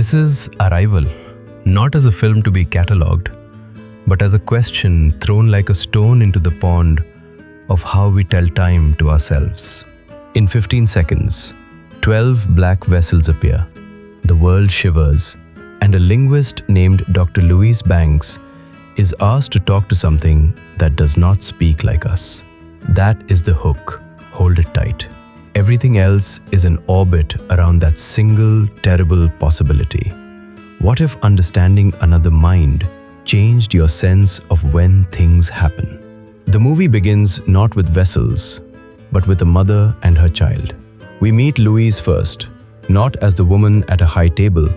This is Arrival, not as a film to be catalogued, but as a question thrown like a stone into the pond of how we tell time to ourselves. In 15 seconds, 12 black vessels appear. The world shivers, and a linguist named Dr. Louise Banks is asked to talk to something that does not speak like us. That is the hook. Hold it tight. Everything else is an orbit around that single terrible possibility. What if understanding another mind changed your sense of when things happen? The movie begins not with vessels, but with a mother and her child. We meet Louise first, not as the woman at a high table,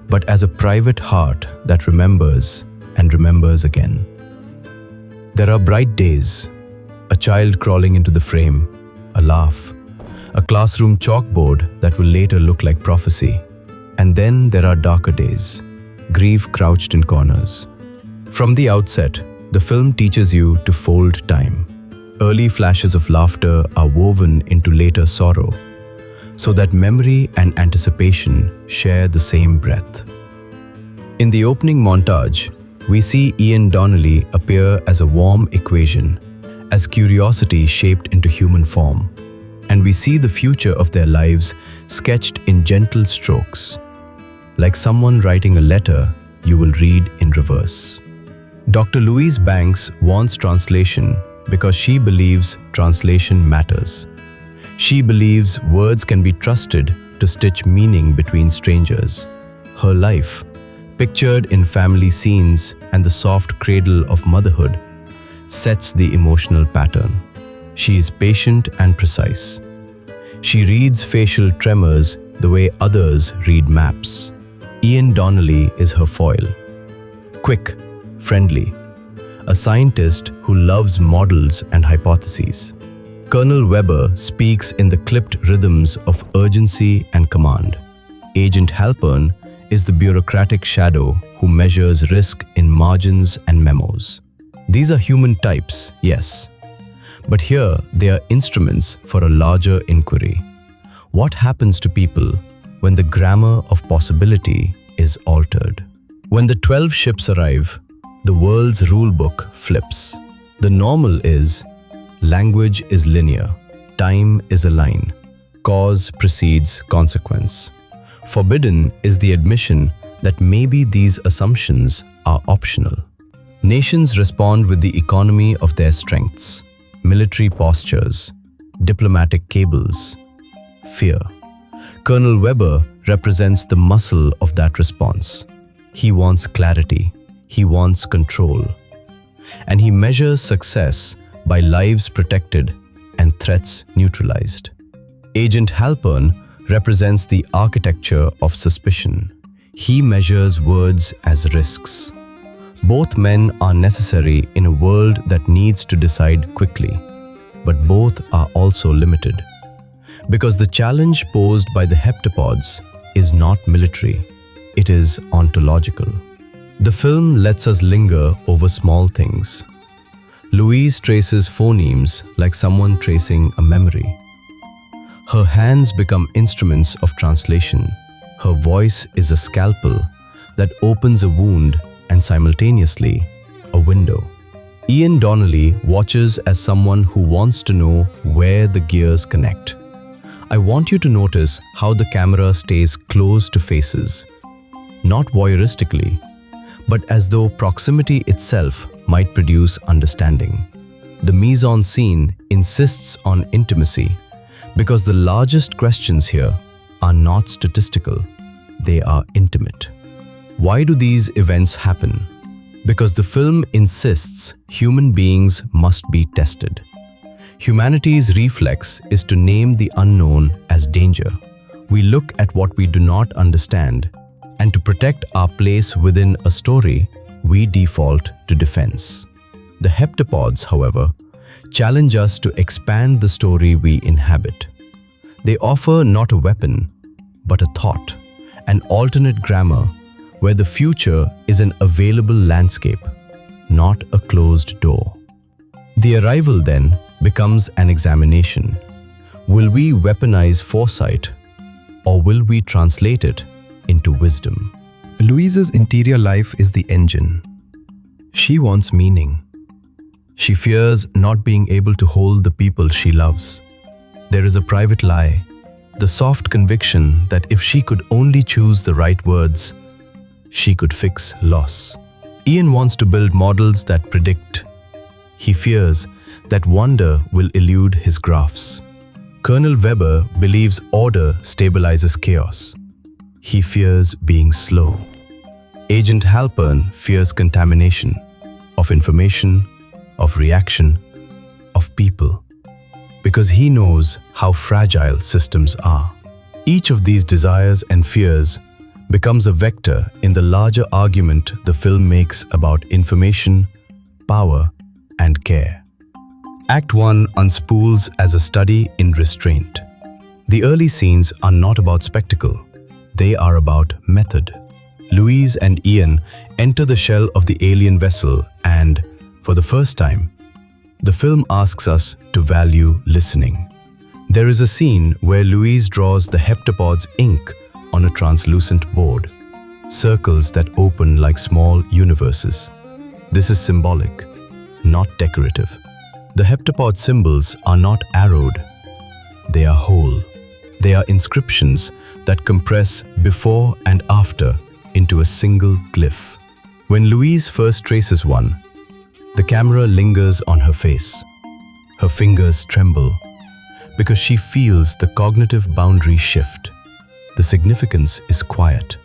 but as a private heart that remembers and remembers again. There are bright days, a child crawling into the frame, a laugh, a classroom chalkboard that will later look like prophecy. And then there are darker days, grief crouched in corners. From the outset, the film teaches you to fold time. Early flashes of laughter are woven into later sorrow, so that memory and anticipation share the same breath. In the opening montage, we see Donnelly appear as a warm equation, as curiosity shaped into human form, and we see the future of their lives sketched in gentle strokes. Like someone writing a letter you will read in reverse. Dr. Louise Banks wants translation because she believes translation matters. She believes words can be trusted to stitch meaning between strangers. Her life, pictured in family scenes and the soft cradle of motherhood, sets the emotional pattern. She is patient and precise. She reads facial tremors the way others read maps. Donnelly is her foil. Quick, friendly, a scientist who loves models and hypotheses. Colonel Weber speaks in the clipped rhythms of urgency and command. Agent Halpern is the bureaucratic shadow who measures risk in margins and memos. These are human types, yes, but here they are instruments for a larger inquiry. What happens to people when the grammar of possibility is altered? When the 12 ships arrive, the world's rulebook flips. The normal is, language is linear, time is a line, cause precedes consequence. Forbidden is the admission that maybe these assumptions are optional. Nations respond with the economy of their strengths, military postures, diplomatic cables, fear. Colonel Weber represents the muscle of that response. He wants clarity, he wants control, and he measures success by lives protected and threats neutralized. Agent Halpern represents the architecture of suspicion. He measures words as risks. Both men are necessary in a world that needs to decide quickly, but both are also limited. Because the challenge posed by the heptapods is not military, it is ontological. The film lets us linger over small things. Louise traces phonemes like someone tracing a memory. Her hands become instruments of translation. Her voice is a scalpel that opens a wound and simultaneously a window. Donnelly watches as someone who wants to know where the gears connect. I want you to notice how the camera stays close to faces, not voyeuristically, but as though proximity itself might produce understanding. The mise-en-scene insists on intimacy because the largest questions here are not statistical, they are intimate. Why do these events happen? Because the film insists human beings must be tested. Humanity's reflex is to name the unknown as danger. We look at what we do not understand, and to protect our place within a story, we default to defense. The heptapods, however, challenge us to expand the story we inhabit. They offer not a weapon, but a thought, an alternate grammar, where the future is an available landscape, not a closed door. The arrival, then, becomes an examination. Will we weaponize foresight, or will we translate it into wisdom. Louise's interior life is the engine. She wants meaning. She fears not being able to hold the people she loves. There is a private lie, the soft conviction that if she could only choose the right words, she could fix loss. Ian wants to build models that predict. He fears that wonder will elude his graphs. Colonel Weber believes order stabilizes chaos. He fears being slow. Agent Halpern fears contamination of information, of reaction, of people, because he knows how fragile systems are. Each of these desires and fears becomes a vector in the larger argument the film makes about information, power, and care. Act 1 unspools as a study in restraint. The early scenes are not about spectacle. They are about method. Louise and Ian enter the shell of the alien vessel and, for the first time, the film asks us to value listening. There is a scene where Louise draws the heptapod's ink on a translucent board, circles that open like small universes. This is symbolic, not decorative. The heptapod symbols are not arrowed. They are whole. They are inscriptions that compress before and after into a single glyph. When Louise first traces one, the camera lingers on her face. Her fingers tremble because she feels the cognitive boundary shift. The significance is quiet.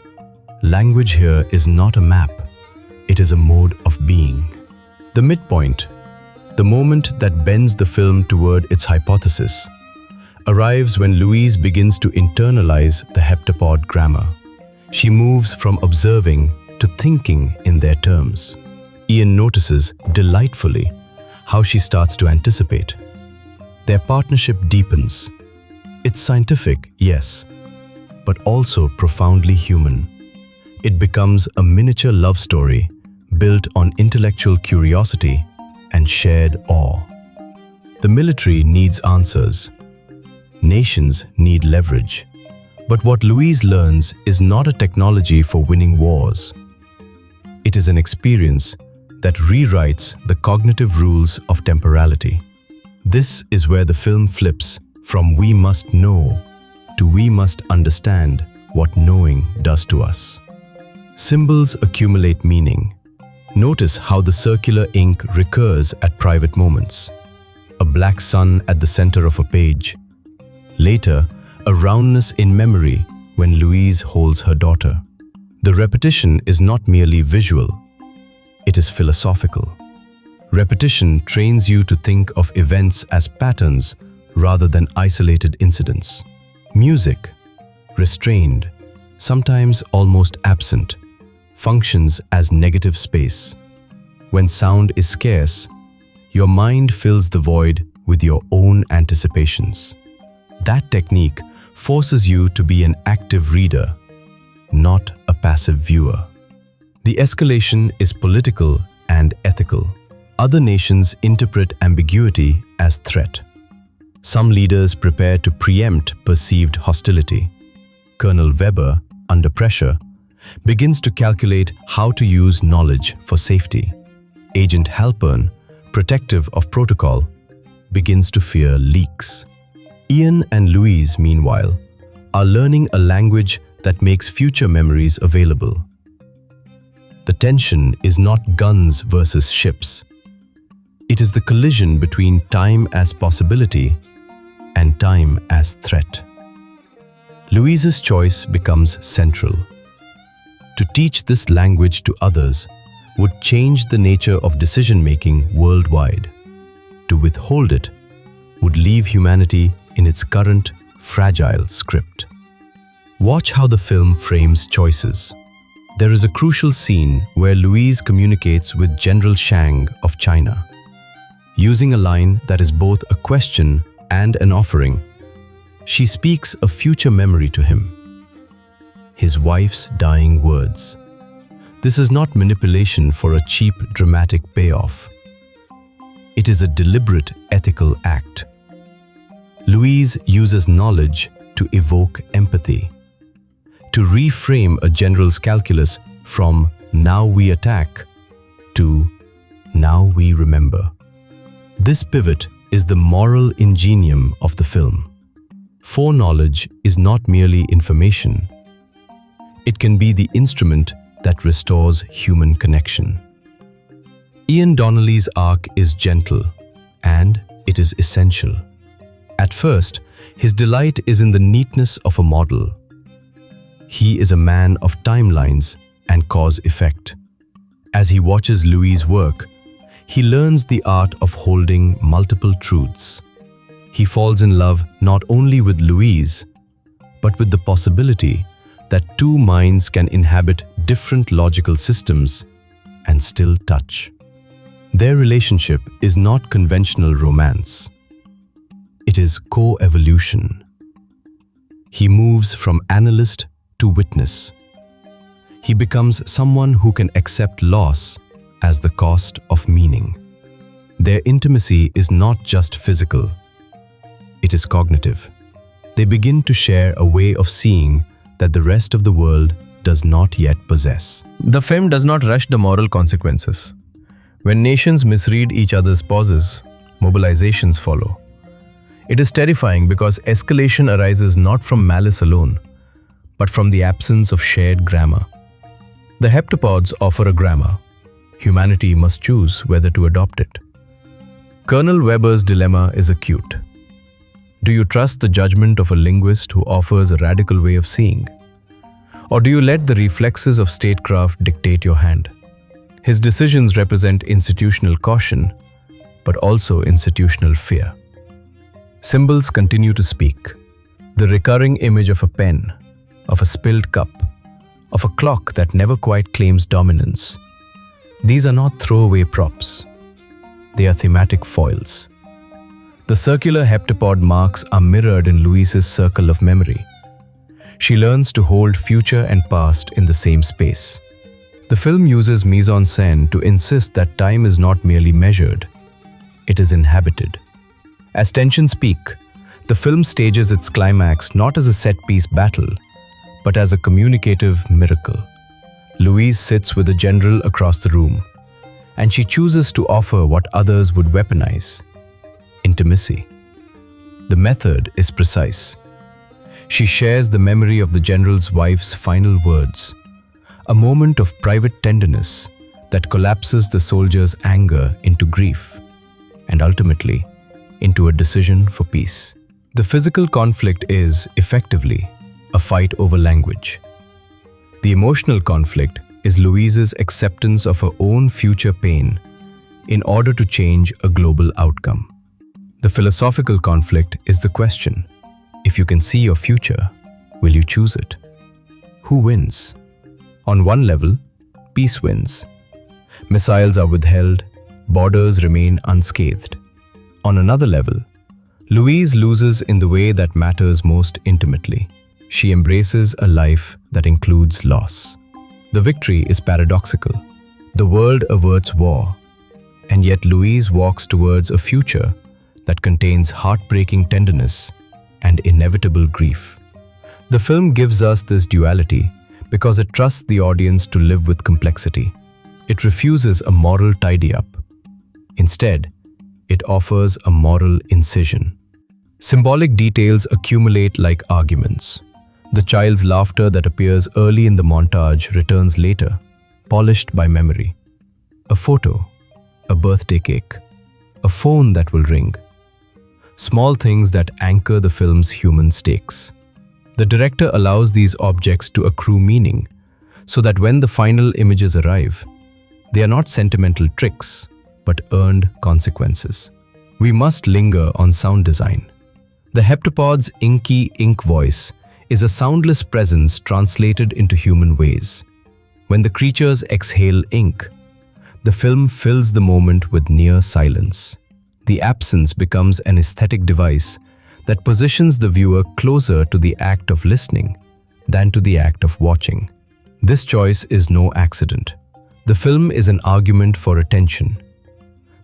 Language here is not a map. It is a mode of being. The midpoint, the moment that bends the film toward its hypothesis, arrives when Louise begins to internalize the heptapod grammar. She moves from observing to thinking in their terms. Ian notices delightfully how she starts to anticipate. Their partnership deepens. It's scientific, yes, but also profoundly human. It becomes a miniature love story built on intellectual curiosity and shared awe. The military needs answers. Nations need leverage. But what Louise learns is not a technology for winning wars. It is an experience that rewrites the cognitive rules of temporality. This is where the film flips from we must know to we must understand what knowing does to us. Symbols accumulate meaning. Notice how the circular ink recurs at private moments. A black sun at the center of a page. Later, a roundness in memory when Louise holds her daughter. The repetition is not merely visual. It is philosophical. Repetition trains you to think of events as patterns rather than isolated incidents. Music, restrained, sometimes almost absent, functions as negative space. When sound is scarce, your mind fills the void with your own anticipations. That technique forces you to be an active reader, not a passive viewer. The escalation is political and ethical. Other nations interpret ambiguity as threat. Some leaders prepare to preempt perceived hostility. Colonel Weber, under pressure, begins to calculate how to use knowledge for safety. Agent Halpern, protective of protocol, begins to fear leaks. Ian and Louise, meanwhile, are learning a language that makes future memories available. The tension is not guns versus ships. It is the collision between time as possibility and time as threat. Louise's choice becomes central. To teach this language to others would change the nature of decision-making worldwide. To withhold it would leave humanity in its current, fragile script. Watch how the film frames choices. There is a crucial scene where Louise communicates with General Shang of China. Using a line that is both a question and an offering, she speaks a future memory to him. His wife's dying words. This is not manipulation for a cheap, dramatic payoff. It is a deliberate ethical act. Louise uses knowledge to evoke empathy. to reframe a general's calculus from "now we attack" to "now we remember." This pivot is the moral ingenium of the film. Foreknowledge is not merely information. It can be the instrument that restores human connection. Ian Donnelly's arc is gentle, and it is essential. At first, his delight is in the neatness of a model. He is a man of timelines and cause-effect. As he watches Louise work, he learns the art of holding multiple truths. He falls in love not only with Louise, but with the possibility that two minds can inhabit different logical systems and still touch. Their relationship is not conventional romance. It is co-evolution. He moves from analyst to witness. He becomes someone who can accept loss as the cost of meaning. Their intimacy is not just physical. It is cognitive. They begin to share a way of seeing that the rest of the world does not yet possess. The film does not rush the moral consequences. When nations misread each other's pauses, mobilizations follow. It is terrifying because escalation arises not from malice alone, but from the absence of shared grammar. The heptapods offer a grammar. Humanity must choose whether to adopt it. Colonel Weber's dilemma is acute. Do you trust the judgment of a linguist who offers a radical way of seeing? Or do you let the reflexes of statecraft dictate your hand? His decisions represent institutional caution, but also institutional fear. Symbols continue to speak. The recurring image of a pen, of a spilled cup, of a clock that never quite claims dominance. These are not throwaway props. They are thematic foils. The circular heptapod marks are mirrored in Louise's circle of memory. She learns to hold future and past in the same space. The film uses mise-en-scène to insist that time is not merely measured, it is inhabited. As tensions peak, the film stages its climax not as a set-piece battle, but as a communicative miracle. Louise sits with the general across the room, and she chooses to offer what others would weaponize: intimacy. The method is precise. She shares the memory of the general's wife's final words, a moment of private tenderness that collapses the soldier's anger into grief, and ultimately into a decision for peace. The physical conflict is, effectively, a fight over language. The emotional conflict is Louise's acceptance of her own future pain in order to change a global outcome. The philosophical conflict is the question: if you can see your future, will you choose it? Who wins? On one level, peace wins. Missiles are withheld, borders remain unscathed. On another level, Louise loses in the way that matters most intimately. She embraces a life that includes loss. The victory is paradoxical. The world averts war, and yet Louise walks towards a future that contains heartbreaking tenderness and inevitable grief. The film gives us this duality because it trusts the audience to live with complexity. It refuses a moral tidy-up. Instead, it offers a moral incision. Symbolic details accumulate like arguments. The child's laughter that appears early in the montage returns later, polished by memory. A photo, a birthday cake, a phone that will ring. Small things that anchor the film's human stakes. The director allows these objects to accrue meaning, so that when the final images arrive, they are not sentimental tricks, but earned consequences. We must linger on sound design. The heptapod's inky ink voice is a soundless presence translated into human ways. When the creatures exhale ink, the film fills the moment with near silence. The absence becomes an aesthetic device that positions the viewer closer to the act of listening than to the act of watching. This choice is no accident. The film is an argument for attention,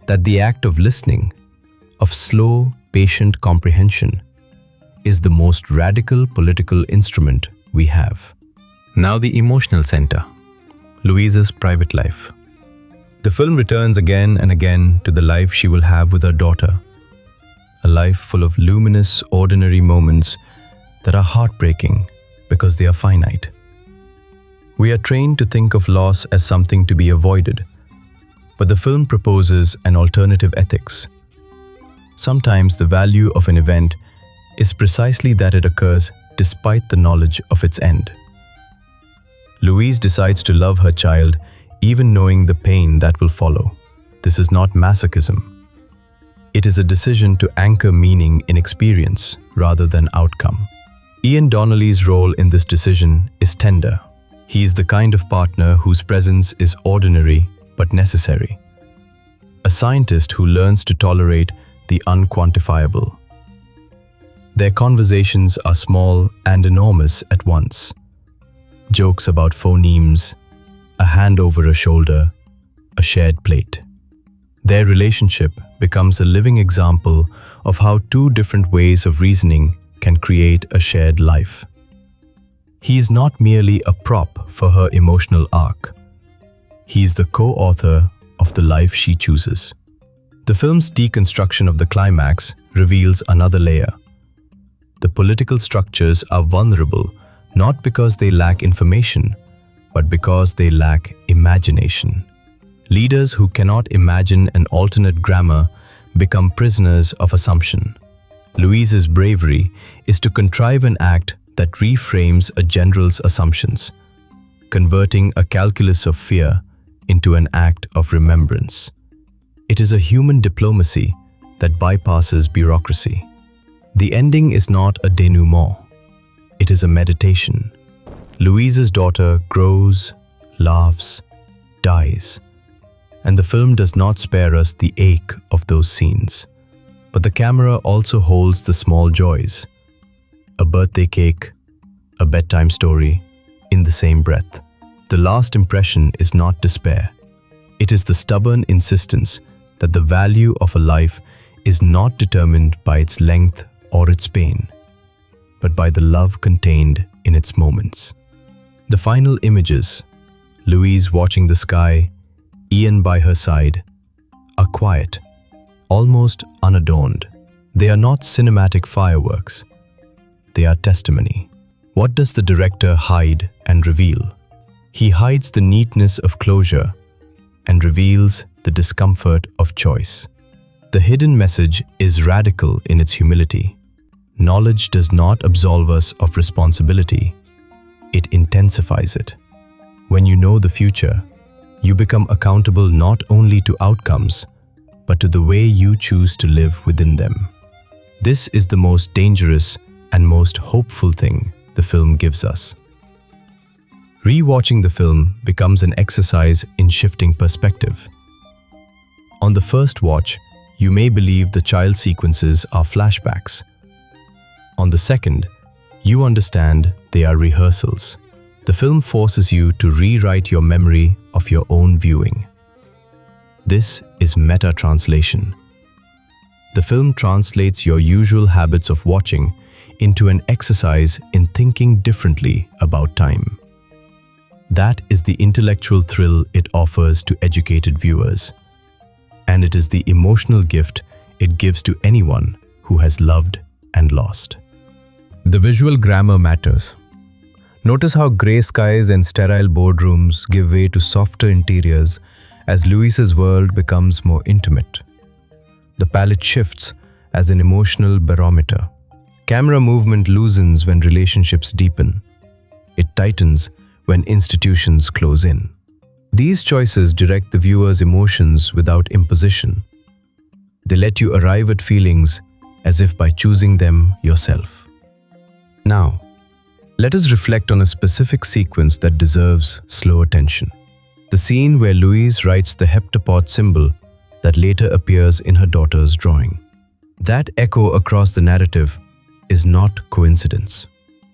that the act of listening, of slow, patient comprehension, is the most radical political instrument we have. Now the emotional center, Louise's private life. The film returns again and again to the life she will have with her daughter, a life full of luminous, ordinary moments that are heartbreaking because they are finite. We are trained to think of loss as something to be avoided, but the film proposes an alternative ethics. Sometimes the value of an event is precisely that it occurs despite the knowledge of its end. Louise decides to love her child even knowing the pain that will follow. This is not masochism. It is a decision to anchor meaning in experience rather than outcome. Ian Donnelly's role in this decision is tender. He is the kind of partner whose presence is ordinary but necessary. A scientist who learns to tolerate the unquantifiable. Their conversations are small and enormous at once. Jokes about phonemes, a hand over a shoulder, a shared plate. Their relationship becomes a living example of how two different ways of reasoning can create a shared life. He is not merely a prop for her emotional arc. He is the co-author of the life she chooses. The film's deconstruction of the climax reveals another layer. The political structures are vulnerable not because they lack information, but because they lack imagination. Leaders who cannot imagine an alternate grammar become prisoners of assumption. Louise's bravery is to contrive an act that reframes a general's assumptions, converting a calculus of fear into an act of remembrance. It is a human diplomacy that bypasses bureaucracy. The ending is not a denouement. It is a meditation. Louise's daughter grows, laughs, dies, and the film does not spare us the ache of those scenes. But the camera also holds the small joys. A birthday cake, a bedtime story, in the same breath. The last impression is not despair. It is the stubborn insistence that the value of a life is not determined by its length or its pain, but by the love contained in its moments. The final images, Louise watching the sky, Ian by her side, are quiet, almost unadorned. They are not cinematic fireworks. They are testimony. What does the director hide and reveal? He hides the neatness of closure and reveals the discomfort of choice. The hidden message is radical in its humility. Knowledge does not absolve us of responsibility. It intensifies it. When you know the future, you become accountable not only to outcomes, but to the way you choose to live within them. This is the most dangerous and most hopeful thing the film gives us. Rewatching the film becomes an exercise in shifting perspective. On the first watch, you may believe the child sequences are flashbacks. On the second, you understand they are rehearsals. The film forces you to rewrite your memory of your own viewing. This is meta-translation. The film translates your usual habits of watching into an exercise in thinking differently about time. That is the intellectual thrill it offers to educated viewers. And it is the emotional gift it gives to anyone who has loved and lost. The visual grammar matters. Notice how grey skies and sterile boardrooms give way to softer interiors as Louise's world becomes more intimate. The palette shifts as an emotional barometer. Camera movement loosens when relationships deepen. It tightens when institutions close in. These choices direct the viewer's emotions without imposition. They let you arrive at feelings as if by choosing them yourself. Now, let us reflect on a specific sequence that deserves slow attention. The scene where Louise writes the heptapod symbol that later appears in her daughter's drawing. That echo across the narrative is not coincidence.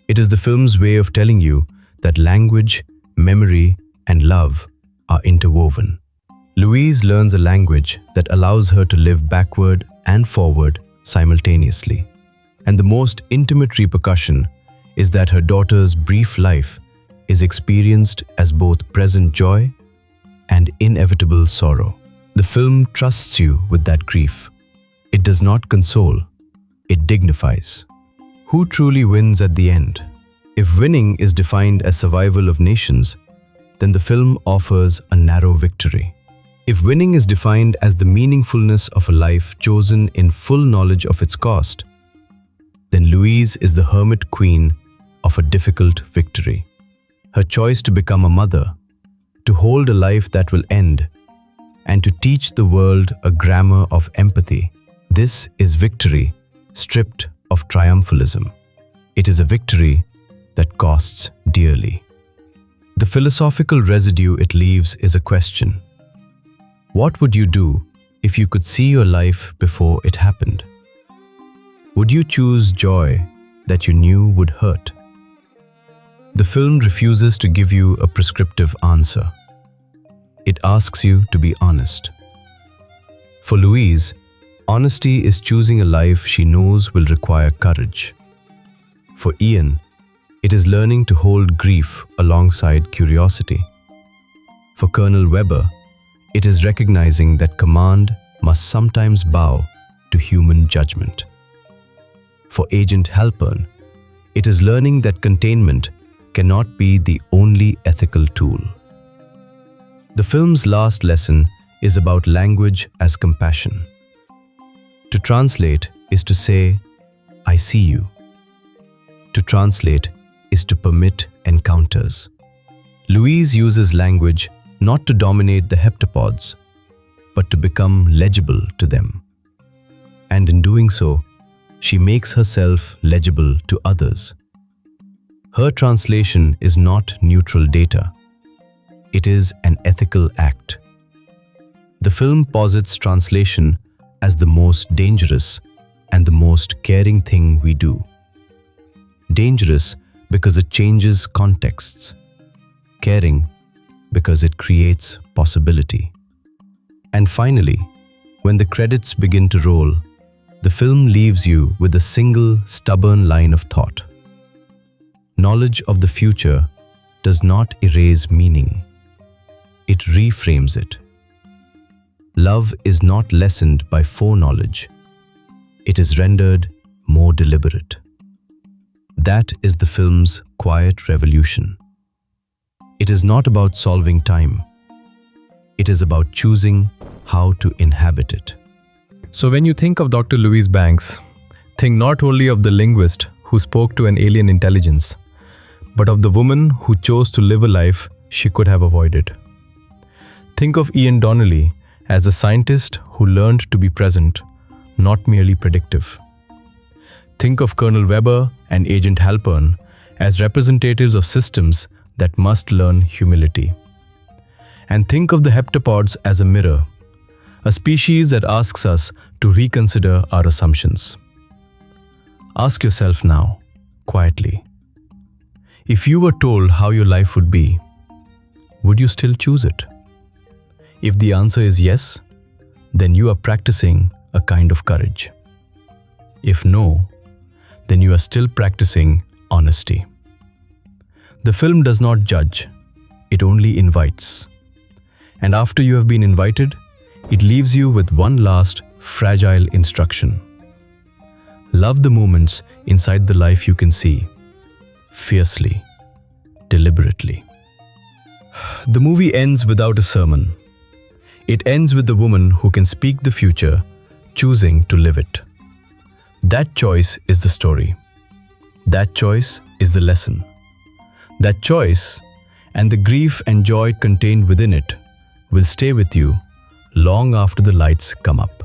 It is the film's way of telling you that language, memory, and love are interwoven. Louise learns a language that allows her to live backward and forward simultaneously. And the most intimate repercussion is that her daughter's brief life is experienced as both present joy and inevitable sorrow. The film trusts you with that grief. It does not console, it dignifies. Who truly wins at the end? If winning is defined as survival of nations, then the film offers a narrow victory. If winning is defined as the meaningfulness of a life chosen in full knowledge of its cost, then Louise is the hermit queen of a difficult victory. Her choice to become a mother, to hold a life that will end, and to teach the world a grammar of empathy. This is victory stripped of triumphalism. It is a victory that costs dearly. The philosophical residue it leaves is a question. What would you do if you could see your life before it happened? Would you choose joy that you knew would hurt? The film refuses to give you a prescriptive answer. It asks you to be honest. For Louise, honesty is choosing a life she knows will require courage. For Ian, it is learning to hold grief alongside curiosity. For Colonel Weber, it is recognizing that command must sometimes bow to human judgment. For Agent Halpern, it is learning that containment cannot be the only ethical tool. The film's last lesson is about language as compassion. To translate is to say, I see you. To translate is to permit encounters. Louise uses language not to dominate the heptapods, but to become legible to them. And in doing so, she makes herself legible to others. Her translation is not neutral data. It is an ethical act. The film posits translation as the most dangerous and the most caring thing we do. Dangerous because it changes contexts. Caring because it creates possibility. And finally, when the credits begin to roll, the film leaves you with a single stubborn line of thought. Knowledge of the future does not erase meaning. It reframes it. Love is not lessened by foreknowledge. It is rendered more deliberate. That is the film's quiet revolution. It is not about solving time. It is about choosing how to inhabit it. So when you think of Dr. Louise Banks, think not only of the linguist who spoke to an alien intelligence, but of the woman who chose to live a life she could have avoided. Think of Ian Donnelly as a scientist who learned to be present, not merely predictive. Think of Colonel Weber and Agent Halpern as representatives of systems that must learn humility. And think of the heptapods as a mirror, a species that asks us to reconsider our assumptions. Ask yourself now, quietly, if you were told how your life would be, would you still choose it? If the answer is yes, then you are practicing a kind of courage. If no, then you are still practicing honesty. The film does not judge, it only invites. And after you have been invited, it leaves you with one last fragile instruction. Love the moments inside the life you can see, fiercely, deliberately. The movie ends without a sermon. It ends with the woman who can speak the future, choosing to live it. That choice is the story. That choice is the lesson. That choice and the grief and joy contained within it will stay with you long after the lights come up.